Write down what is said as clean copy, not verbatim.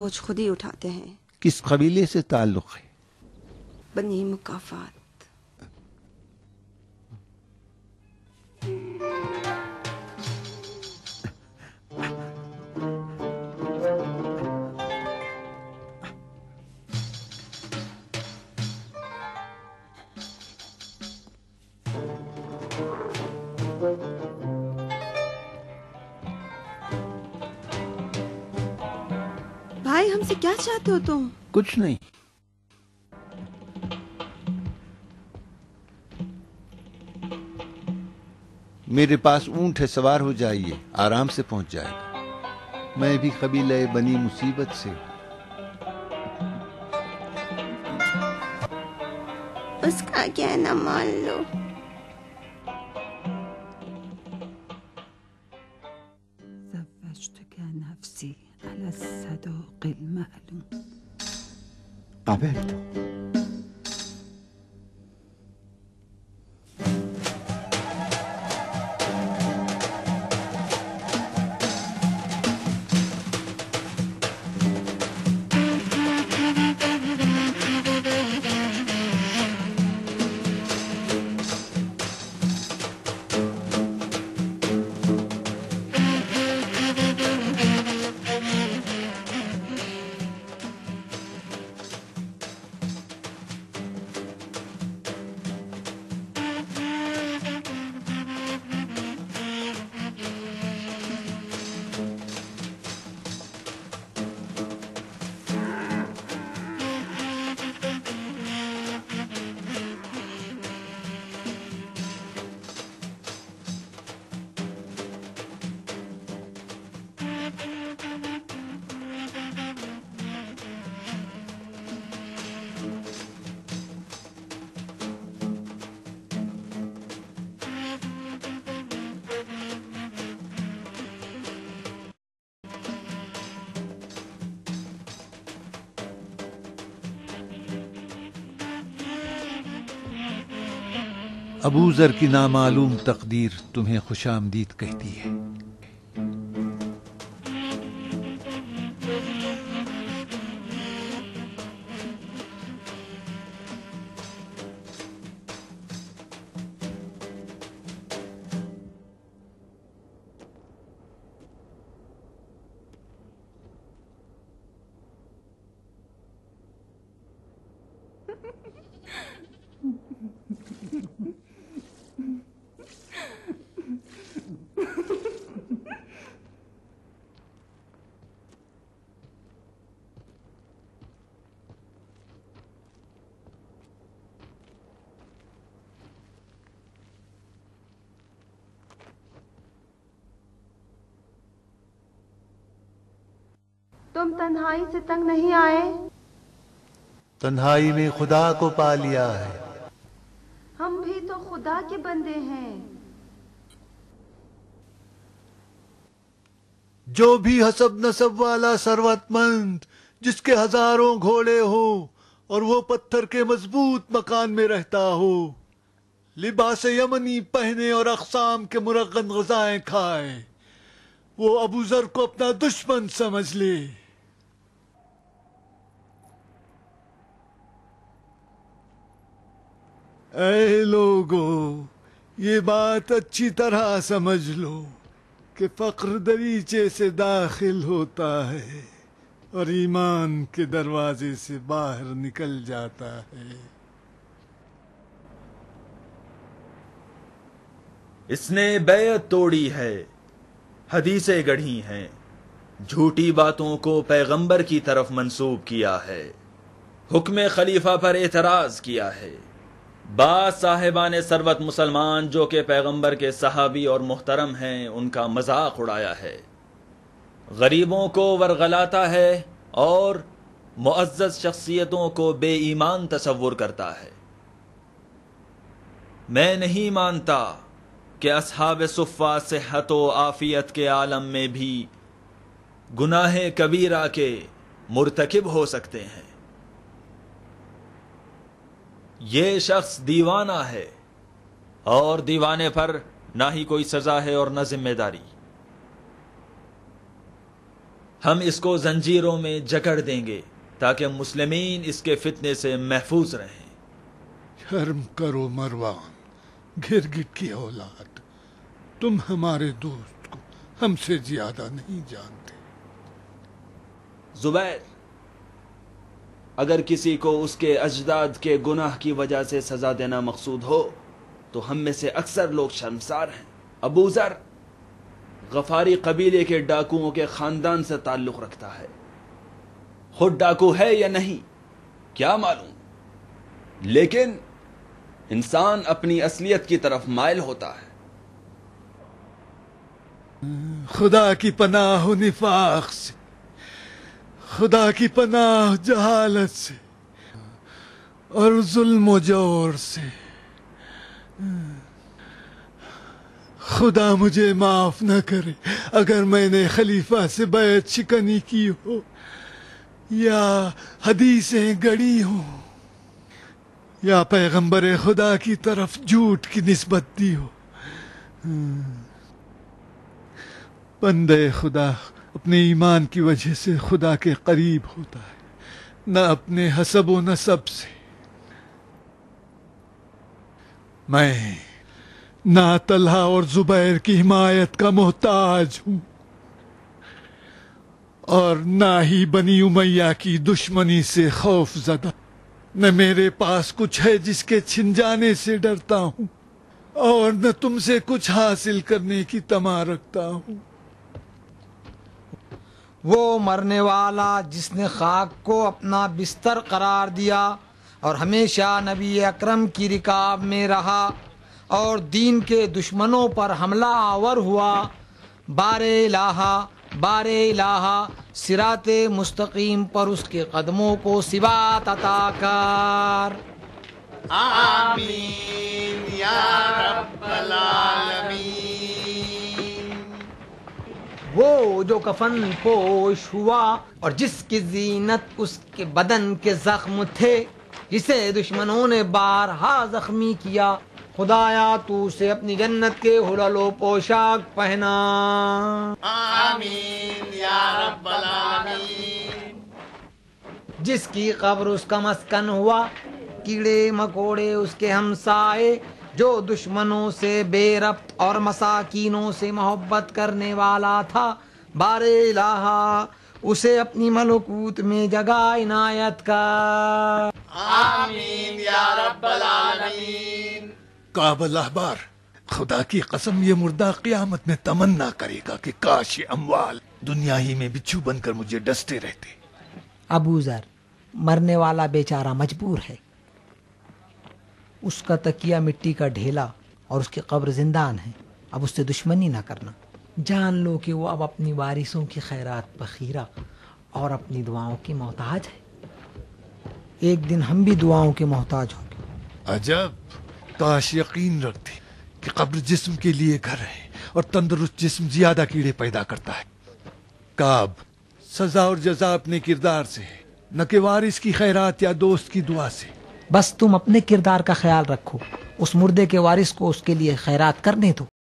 بوجھ خود ہی اٹھاتے ہیں. کس قبیلے سے تعلق ہے؟ بنی مکافات. بھائی ہم سے کیا چاہتے ہو تم؟ کچھ نہیں. میرے پاس اونٹ ہے، سوار ہو جائیے، آرام سے پہنچ جائے گا. میں بھی قبیلہ بنی مصیبت سے. اس کا کہنا مان لو. زوجتك نفسي على الصداق المعلوم. قبلت. ابو ذر کی نامعلوم تقدیر تمہیں خوش آمدید کہتی ہے. تم تنہائی سے تنگ نہیں آئے؟ تنہائی میں خدا کو پا لیا ہے. ہم بھی تو خدا کے بندے ہیں. جو بھی حسب نسب والا ثروت مند جس کے ہزاروں گھوڑے ہو اور وہ پتھر کے مضبوط مکان میں رہتا ہو، لباس یمنی پہنے اور اقسام کے مرغن غذائیں کھائے، وہ ابو ذر کو اپنا دشمن سمجھ لے. اے لوگو، یہ بات اچھی طرح سمجھ لو کہ فقر دریچے سے داخل ہوتا ہے اور ایمان کے دروازے سے باہر نکل جاتا ہے. اس نے بیعت توڑی ہے، حدیثیں گڑھی ہیں، جھوٹی باتوں کو پیغمبر کی طرف منسوب کیا ہے، حکم خلیفہ پر اعتراض کیا ہے. بعض صاحبان ثروت مسلمان جو کہ پیغمبر کے صحابی اور محترم ہیں، ان کا مذاق اڑایا ہے، غریبوں کو ورغلاتا ہے اور معزز شخصیتوں کو بے ایمان تصور کرتا ہے. میں نہیں مانتا کہ اصحاب صفہ صحت و عافیت کے عالم میں بھی گناہ کبیرہ کے مرتکب ہو سکتے ہیں. یہ شخص دیوانہ ہے اور دیوانے پر نہ ہی کوئی سزا ہے اور نہ ذمہ داری. ہم اس کو زنجیروں میں جکڑ دیں گے تاکہ مسلمین اس کے فتنے سے محفوظ رہیں۔ شرم کرو مروان، گرگٹ کی اولاد، تم ہمارے دوست کو ہم سے زیادہ نہیں جانتے۔ زبیر، اگر کسی کو اس کے اجداد کے گناہ کی وجہ سے سزا دینا مقصود ہو تو ہم میں سے اکثر لوگ شرمسار ہیں۔ ابو ذر غفاری قبیلے کے ڈاکوؤں کے خاندان سے تعلق رکھتا ہے، خود ڈاکو ہے یا نہیں کیا معلوم، لیکن انسان اپنی اصلیت کی طرف مائل ہوتا ہے۔ خدا کی پناہ و نفاق سے، خدا کی پناہ جہالت سے اور ظلم و جور سے۔ خدا مجھے معاف نہ کرے اگر میں نے خلیفہ سے بیعت شکنی کی ہو یا حدیثیں گڑی ہوں یا پیغمبر خدا کی طرف جھوٹ کی نسبت دی ہو۔ بندے خدا اپنے ایمان کی وجہ سے خدا کے قریب ہوتا ہے، نہ اپنے حسب و نسب سے۔ میں نہ طلحہ اور زبیر کی حمایت کا محتاج ہوں اور نہ ہی بنی امیہ کی دشمنی سے خوف زدہ، نہ میرے پاس کچھ ہے جس کے چھن جانے سے ڈرتا ہوں اور نہ تم سے کچھ حاصل کرنے کی طمع رکھتا ہوں۔ وہ مرنے والا جس نے خاک کو اپنا بستر قرار دیا اور ہمیشہ نبی اکرم کی رکاب میں رہا اور دین کے دشمنوں پر حملہ آور ہوا، بار الہ صراط مستقیم پر اس کے قدموں کو ثبات عطا کر۔ آمین یا رب العالمین۔ وہ جو کفن پوش ہوا اور جس کی زینت اس کے بدن کے زخم تھے، جسے دشمنوں نے بارہا زخمی کیا، خدایا تو اسے اپنی جنت کے حلل و پوشاک پہنا۔ آمین یا رب العالمین۔ جس کی قبر اس کا مسکن ہوا، کیڑے مکوڑے اس کے ہمسائے، جو دشمنوں سے بے ربط اور مساکینوں سے محبت کرنے والا تھا، بار الہ اسے اپنی ملکوت میں جگہ عنایت کر۔ آمین یا رب العالمین۔ کعب الاحبار، خدا کی قسم یہ مردہ قیامت میں تمنا کرے گا کہ کاش یہ اموال دنیا ہی میں بچھو بن کر مجھے ڈستے رہتے۔ ابو ذر، مرنے والا بیچارہ مجبور ہے، اس کا تکیہ مٹی کا ڈھیلا اور اس کی قبر زندان ہے، اب اس سے دشمنی نہ کرنا۔ جان لو کہ وہ اب اپنی وارثوں کی خیرات پخیرہ اور اپنی دعاؤں کی محتاج ہے۔ ایک دن ہم بھی دعاؤں کے محتاج ہوں گے۔ عجب، کاش یقین رکھتے کہ قبر جسم کے لیے گھر ہے اور تندرست جسم زیادہ کیڑے پیدا کرتا ہے۔ کعب، سزا اور جزا اپنے کردار سے ہے، نہ کہ وارث کی خیرات یا دوست کی دعا سے۔ بس تم اپنے کردار کا خیال رکھو، اس مردے کے وارث کو اس کے لیے خیرات کرنے دو۔